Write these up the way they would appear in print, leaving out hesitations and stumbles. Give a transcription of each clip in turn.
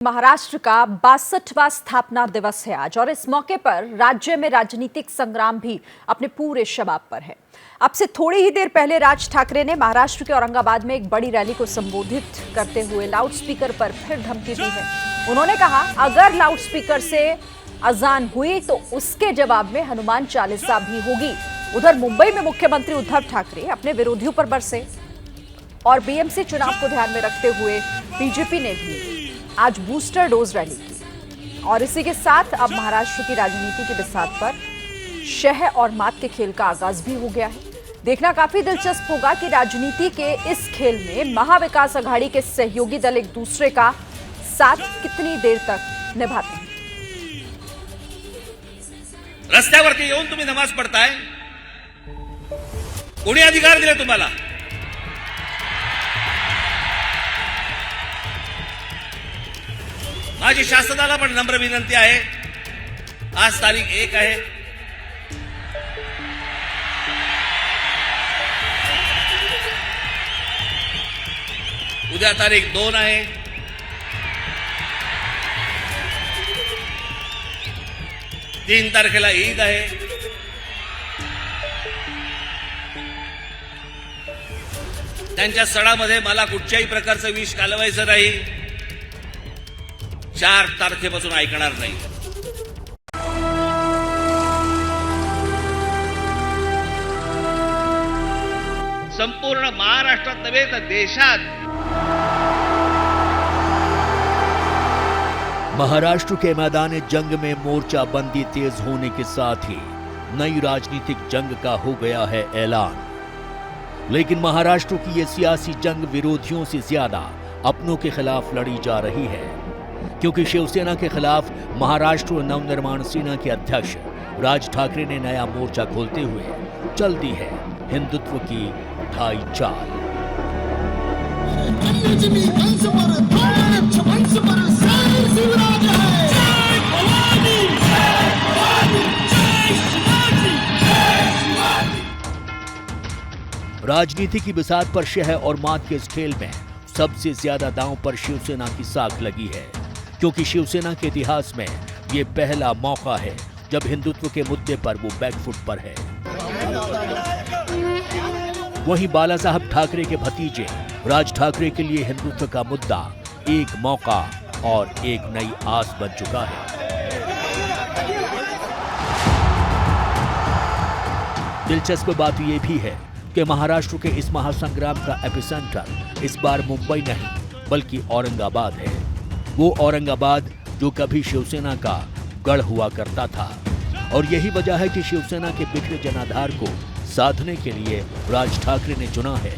महाराष्ट्र का 62वां स्थापना दिवस है आज और इस मौके पर राज्य में राजनीतिक संग्राम भी अपने पूरे शबाब पर है। अब से थोड़ी ही देर पहले राज ठाकरे ने महाराष्ट्र के औरंगाबाद में एक बड़ी रैली को संबोधित करते हुए लाउडस्पीकर पर फिर धमकी दी है। उन्होंने कहा, अगर लाउडस्पीकर से अजान हुई तो उसके जवाब में हनुमान चालीसा भी होगी। उधर मुंबई में मुख्यमंत्री उद्धव ठाकरे अपने विरोधियों पर बरसे और बीएमसी चुनाव को ध्यान में रखते हुए बीजेपी ने भी आज बूस्टर डोज रैली की और इसी के साथ अब महाराष्ट्र की राजनीति की बिसात पर शह और मात के खेल का आगाज भी हो गया है। देखना काफी दिलचस्प होगा कि राजनीति के इस खेल में महाविकास आघाड़ी के सहयोगी दल एक दूसरे का साथ कितनी देर तक निभाते हैं। रस्त्यावरती येऊन तुम्ही नमाज पढ़ताय, कोणी अधिकार दिले तुम्हाला? माझी शासनाला पण नम्र विनंती आहे, आज तारीख 1 आहे, उद्या तारीख 2 आहे, तीन तारखेला ईद आहे। त्यांच्या सणामध्ये मला कुठच्याही प्रकारचं विष कालवायचं नाही। 4 तारखेपासून ऐकणार नाही। संपूर्ण महाराष्ट्रात नव्हे तर देशात महाराष्ट्र के मैदान जंग में मोर्चा बंदी तेज होने के साथ ही नई राजनीतिक जंग का हो गया है ऐलान। लेकिन महाराष्ट्र की ये सियासी जंग विरोधियों से ज्यादा अपनों के खिलाफ लड़ी जा रही है, क्योंकि शिवसेना के खिलाफ महाराष्ट्र नवनिर्माण सेना के अध्यक्ष राज ठाकरे ने नया मोर्चा खोलते हुए चल दी है हिंदुत्व की ढाई चाल। राजनीति की बिसात पर शह और मात के इस खेल में सबसे ज्यादा दांव पर शिवसेना की साख लगी है, क्योंकि शिवसेना के इतिहास में ये पहला मौका है जब हिंदुत्व के मुद्दे पर वो बैकफुट पर है। वहीं बाला साहब ठाकरे के भतीजे राज ठाकरे के लिए हिंदुत्व का मुद्दा एक मौका और एक नई आस बन चुका है। दिलचस्प बात यह भी है कि महाराष्ट्र के इस महासंग्राम का एपिसेंटर इस बार मुंबई नहीं बल्कि औरंगाबाद है। वो औरंगाबाद जो कभी शिवसेना का गढ़ हुआ करता था, और यही वजह है कि शिवसेना के बिखरे जनाधार को साधने के लिए राज ठाकरे ने चुना है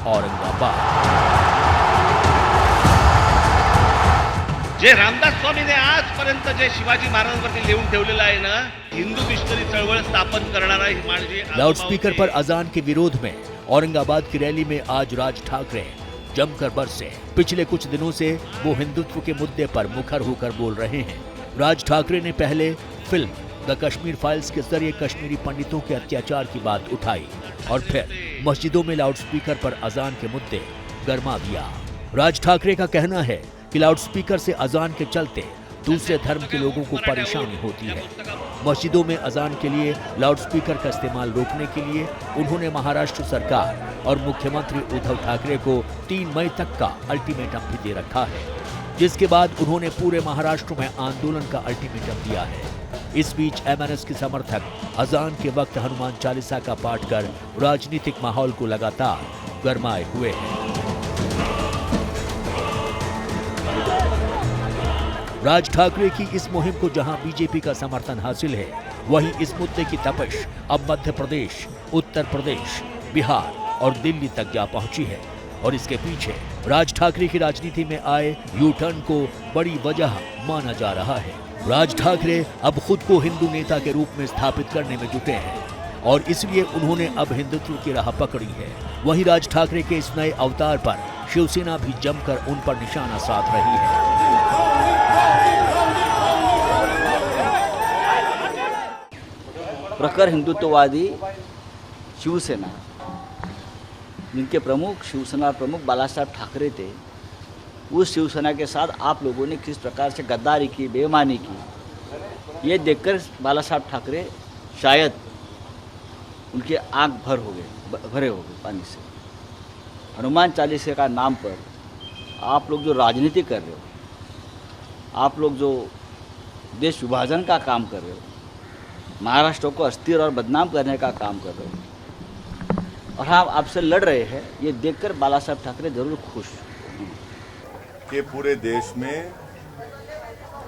औरंगाबाद। जे रामदास स्वामीने आजपर्यंत जे शिवाजी महाराजांवरती लिहून ठेवलेलं आहे ना, हिंदू मिशनरी चळवळ स्थापन करणारा म्हणजे लाउडस्पीकर पर अजान के विरोध में औरंगाबाद की रैली में आज राज ठाकरे जमकर बरसे। पिछले कुछ दिनों से वो हिंदुत्व के मुद्दे पर मुखर होकर बोल रहे हैं। राज ठाकरे ने पहले फिल्म द कश्मीर फाइल्स के जरिए कश्मीरी पंडितों के अत्याचार की बात उठाई और फिर मस्जिदों में लाउडस्पीकर पर अजान के मुद्दे गरमा दिया। राज ठाकरे का कहना है कि लाउडस्पीकर से अजान के चलते दूसरे धर्म के लोगों को परेशानी होती है। मस्जिदों में अजान के लिए लाउडस्पीकर का इस्तेमाल रोकने के लिए उन्होंने महाराष्ट्र सरकार और मुख्यमंत्री उद्धव ठाकरे को 3 मई तक का अल्टीमेटम भी दे रखा है, जिसके बाद उन्होंने पूरे महाराष्ट्र में आंदोलन का अल्टीमेटम दिया है। इस बीच एमएनएस के समर्थक अजान के वक्त हनुमान चालीसा का पाठ कर राजनीतिक माहौल को लगातार गरमाए हुए हैं। राज ठाकरे की इस मुहिम को जहां बीजेपी का समर्थन हासिल है, वहीं इस मुद्दे की तपिश अब मध्य प्रदेश, उत्तर प्रदेश, बिहार और दिल्ली तक जा पहुंची है। और इसके पीछे राज ठाकरे की राजनीति में आए यू टर्न को बड़ी वजह माना जा रहा है। राज ठाकरे अब खुद को हिंदू नेता के रूप में स्थापित करने में जुटे हैं और इसलिए उन्होंने अब हिंदुत्व की राह पकड़ी है। वहीं राज ठाकरे के इस नए अवतार पर शिवसेना भी जमकर उन पर निशाना साध रही है। प्रखर हिंदुत्ववादी शिवसेना, जिनके प्रमुख शिवसेना प्रमुख बालासाहेब ठाकरे थे, उस शिवसेना के साथ आप लोगों ने किस प्रकार से गद्दारी की, बेईमानी की, ये देखकर बाला साहब ठाकरे शायद उनके आँख भरे हो गए पानी से। हनुमान चालीसा का नाम पर आप लोग जो राजनीति कर रहे हो, आप लोग जो देश विभाजन का काम कर रहे हो, महाराष्ट्र को अस्थिर और बदनाम करने का काम कर रहे हो और हम आपसे लड़ रहे हैं, ये देखकर बाला साहब ठाकरे जरूर खुश कि पूरे देश में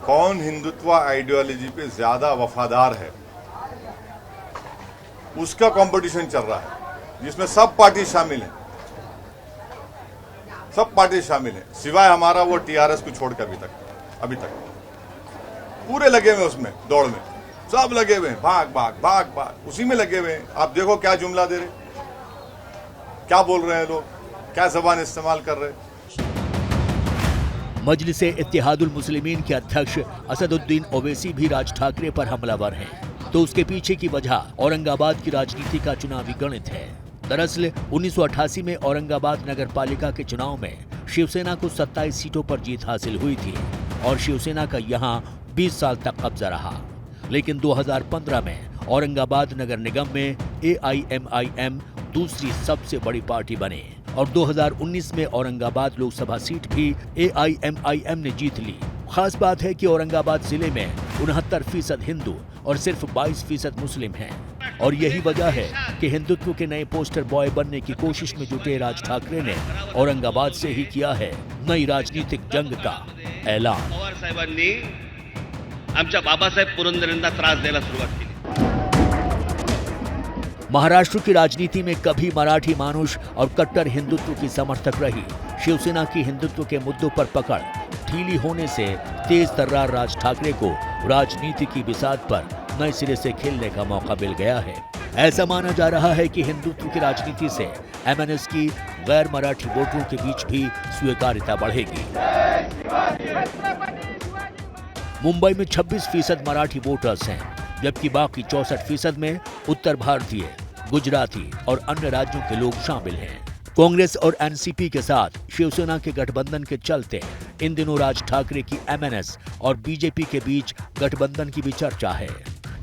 कौन हिंदुत्व आइडियोलॉजी पे ज्यादा वफादार है, उसका कंपटीशन चल रहा है, जिसमें सब पार्टी शामिल हैं, सब पार्टी शामिल हैं, सिवाय हमारा वो टीआरएस को छोड़कर अभी तक पूरे लगे हुए उसमें, दौड़ में सब लगे हुए हैं, भाग भाग भाग भाग उसी में लगे हुए हैं। आप देखो क्या जुमला दे रहे, क्या बोल रहे हैं लोग, क्या जबान इस्तेमाल कर रहे हैं। मजलिस इत्तेहादुल मुस्लिमीन के अध्यक्ष असदुद्दीन ओवैसी भी राज ठाकरे पर हमलावर हैं, तो उसके पीछे की वजह औरंगाबाद की राजनीति का चुनावी गणित है। दरअसल 1988 में औरंगाबाद नगर पालिका के चुनाव में शिवसेना को 27 सीटों पर जीत हासिल हुई थी और शिवसेना का यहां 20 साल तक कब्जा रहा। लेकिन 2015 में औरंगाबाद नगर निगम में AIMIM दूसरी सबसे बड़ी पार्टी बने और 2019 में औरंगाबाद लोकसभा सीट भी AIMIM ने जीत ली। खास बात है कि औरंगाबाद जिले में 69% हिंदू और सिर्फ 22% मुस्लिम हैं और यही वजह है कि हिंदुत्व के नए पोस्टर बॉय बनने की कोशिश में जुटे राज ठाकरे ने औरंगाबाद से ही किया है नई राजनीतिक जंग का ऐलान। पवार साहेबांनी आमच्या बाबासाहेब पुरंदरेंना त्रास द्यायला सुरुवात केली। महाराष्ट्र की राजनीति में कभी मराठी मानुष और कट्टर हिंदुत्व की समर्थक रही शिवसेना की हिंदुत्व के मुद्दों पर पकड़ ढीली होने से तेज तर्रार राज ठाकरे को राजनीति की बिसात पर नए सिरे से खेलने का मौका मिल गया है। ऐसा माना जा रहा है कि हिंदुत्व की राजनीति से MNS की गैर मराठी वोटरों के बीच भी स्वीकार्यता बढ़ेगी। मुंबई में 26% मराठी वोटर्स हैं, जबकि बाकी 64% में उत्तर भारतीय, गुजराती और अन्य राज्यों के लोग शामिल हैं। कांग्रेस और NCP के साथ शिवसेना के गठबंधन के चलते इन दिनों राज ठाकरे की MNS और बीजेपी के बीच गठबंधन की भी चर्चा है।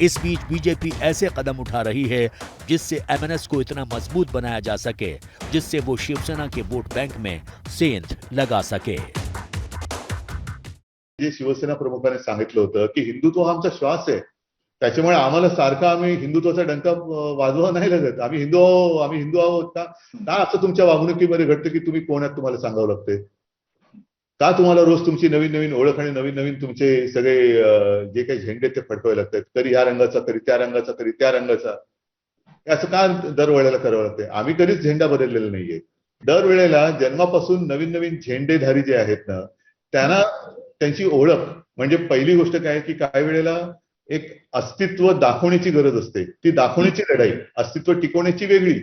इस बीच बीजेपी ऐसे कदम उठा रही है जिससे MNS को इतना मजबूत बनाया जा सके जिससे वो शिवसेना के वोट बैंक में सेंध लगा सके। जे शिवसेना प्रमुखांनी सांगितलं होतं की हिंदुत्व हा आमचा श्वास आहे, त्याच्यामुळे आम्हाला सारखा आम्ही हिंदुत्वाचा डंका वाजवा नाही लागत, आम्ही हिंदू आहोत का असं तुमच्या वागणुकीमध्ये घडतं की तुम्ही कोण आहात तुम्हाला सांगावं लागते का, तुम्हाला रोज तुमची नवीन नवीन ओळख आणि नवीन नवीन तुमचे सगळे जे काही झेंडे ते फडकवावे लागतात, कधी ह्या रंगाचा कधी त्या रंगाचा कधी त्या रंगाचा, असं का दरवेळेला करावं लागतंय। आम्ही कधीच झेंडा बदललेला नाहीये, दरवेळेला जन्मापासून नवीन नवीन झेंडेधारी जे आहेत ना त्यांना त्यांची ओळख म्हणजे पहिली गोष्ट काय की काही वेळेला एक अस्तित्व दाखवण्याची गरज असते, ती दाखवण्याची लढाई, अस्तित्व टिकवण्याची वेगळी,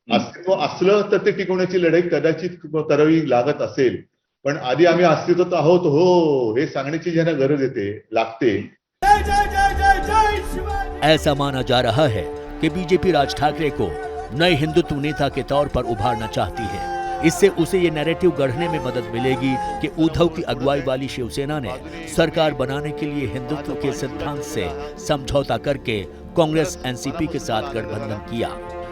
अस्तित्व असलं तर ते टिकवण्याची लढाई कदाचित करावी लागत असेल, पण आधी आम्ही अस्तित्वात आहोत हो हे सांगण्याची ज्यांना गरज येते लागते। ऐसा माना जा रहा है कि बीजेपी राज ठाकरे को नए हिंदुत्व नेता के तौर पर उभारना चाहती है। इससे उसे ये नैरेटिव गढ़ने में मदद मिलेगी कि उद्धव की अगुवाई वाली शिवसेना ने सरकार बनाने के लिए हिंदुत्व के सिद्धांत से समझौता करके कांग्रेस NCP के साथ गठबंधन किया।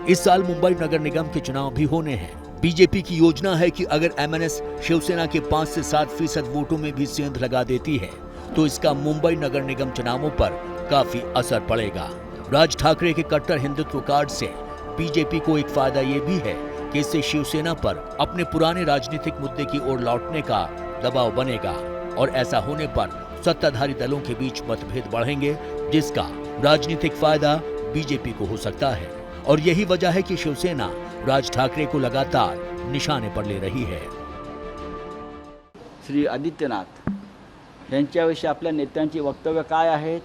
इस साल मुंबई नगर निगम के चुनाव भी होने हैं। बीजेपी की योजना है कि अगर MNS शिवसेना के 5 से 7% वोटों में भी सेंध लगा देती है तो इसका मुंबई नगर निगम चुनावों पर काफी असर पड़ेगा। राज ठाकरे के कट्टर हिंदुत्व कार्ड से बीजेपी को एक फायदा ये भी है कि इससे शिवसेना पर अपने पुराने राजनीतिक मुद्दे की ओर लौटने का दबाव बनेगा और ऐसा होने पर सत्ताधारी दलों के बीच मतभेद बढ़ेंगे, जिसका राजनीतिक फायदा बीजेपी को हो सकता है। और यही वजह है कि शिवसेना राज ठाकरे को लगातार निशाने पर ले रही है। श्री आदित्यनाथ यांच्याविषयी आपल्या नेत्यांची वक्तव्य काय आहेत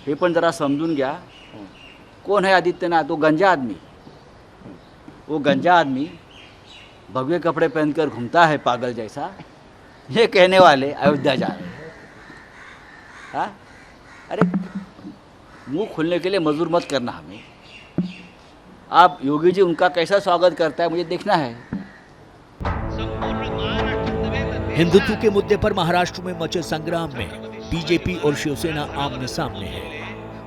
हे पण जरा समजून घ्या। कोण है आदित्यनाथ? वो गंजा आदमी, वो गंजा आदमी भगवे कपड़े पहनकर घूमता है पागल जैसा, ये कहने वाले अयोध्या जा रहे हैं। हाँ, अरे मुंह खोलने के लिए मजबूर मत करना हमें। आप योगी जी उनका कैसा स्वागत करता है मुझे देखना है। संपूर्ण महाराष्ट्र नव्हे तर हिंदुत्व के मुद्दे पर महाराष्ट्र में मचे संग्राम में बीजेपी और शिवसेना आमने सामने है,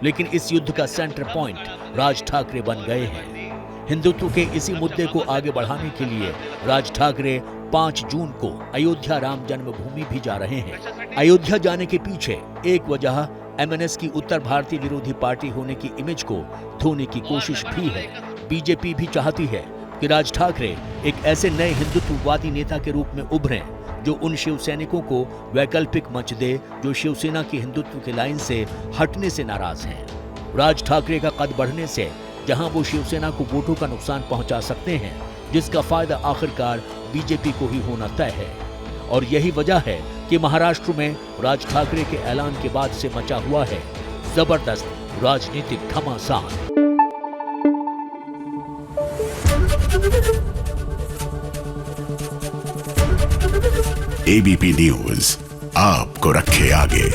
लेकिन इस युद्ध का सेंटर पॉइंट राज ठाकरे बन गए हैं। हिंदुत्व के इसी मुद्दे को आगे बढ़ाने के लिए राज ठाकरे 5 जून को अयोध्या राम जन्मभूमि भी जा रहे हैं। अयोध्या जाने के पीछे एक वजह एमएनएस की उत्तर भारतीय विरोधी पार्टी होने की इमेज को धोने की कोशिश भी है। बीजेपी भी चाहती है कि राज ठाकरे एक ऐसे नए हिंदुत्ववादी नेता के रूप में उभरें जो उन शिव सैनिकों को वैकल्पिक मंच दे जो शिवसेना की हिंदुत्व की लाइन से हटने से नाराज हैं। राज ठाकरे का कद बढ़ने से जहां वो शिवसेना को वोटों का नुकसान पहुंचा सकते हैं, जिसका फायदा आखिरकार बीजेपी को ही होना तय है। और यही वजह है कि महाराष्ट्र में राज ठाकरे के ऐलान के बाद से मचा हुआ है जबरदस्त राजनीतिक घमासान। एबीपी न्यूज आपको रखे आगे।